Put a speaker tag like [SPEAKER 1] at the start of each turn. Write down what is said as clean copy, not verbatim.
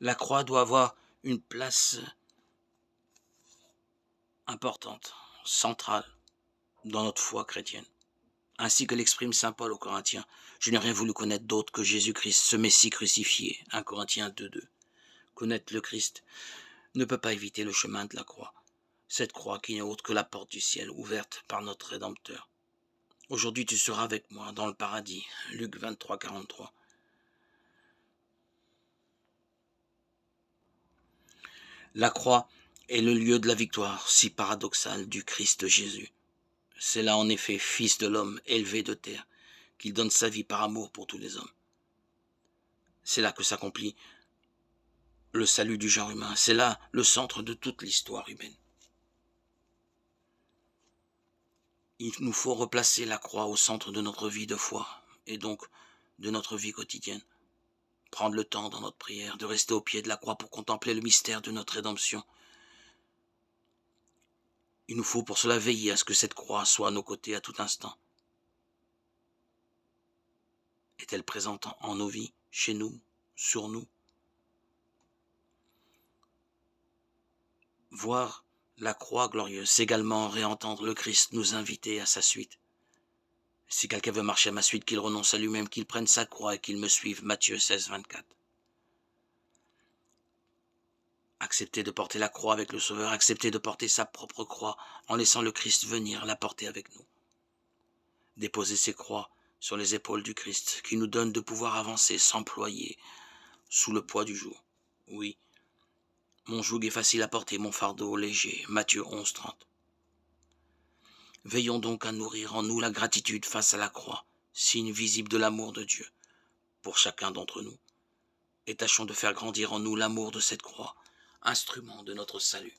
[SPEAKER 1] La croix doit avoir une place importante, centrale, dans notre foi chrétienne. Ainsi que l'exprime saint Paul aux Corinthiens, je n'ai rien voulu connaître d'autre que Jésus-Christ, ce Messie crucifié. 1 Corinthiens 2:2. Connaître le Christ ne peut pas éviter le chemin de la croix. Cette croix qui n'est autre que la porte du ciel, ouverte par notre Rédempteur. Aujourd'hui tu seras avec moi dans le paradis. Luc 23:43. La croix est le lieu de la victoire si paradoxale du Christ Jésus. C'est là en effet, fils de l'homme élevé de terre, qu'il donne sa vie par amour pour tous les hommes. C'est là que s'accomplit le salut du genre humain. C'est là le centre de toute l'histoire humaine. Il nous faut replacer la croix au centre de notre vie de foi et donc de notre vie quotidienne. Prendre le temps dans notre prière de rester au pied de la croix pour contempler le mystère de notre rédemption. Il nous faut pour cela veiller à ce que cette croix soit à nos côtés à tout instant. Est-elle présente en nos vies, chez nous, sur nous? Voir la croix glorieuse, c'est également réentendre le Christ nous inviter à sa suite. Si quelqu'un veut marcher à ma suite, qu'il renonce à lui-même, qu'il prenne sa croix et qu'il me suive. Matthieu 16:24. Accepter de porter la croix avec le Sauveur, accepter de porter sa propre croix en laissant le Christ venir la porter avec nous. Déposer ses croix sur les épaules du Christ qui nous donne de pouvoir avancer, s'employer sous le poids du jour. Oui, mon joug est facile à porter, mon fardeau léger. Matthieu 11:30. Veillons donc à nourrir en nous la gratitude face à la croix, signe visible de l'amour de Dieu pour chacun d'entre nous. Et tâchons de faire grandir en nous l'amour de cette croix, instrument de notre salut.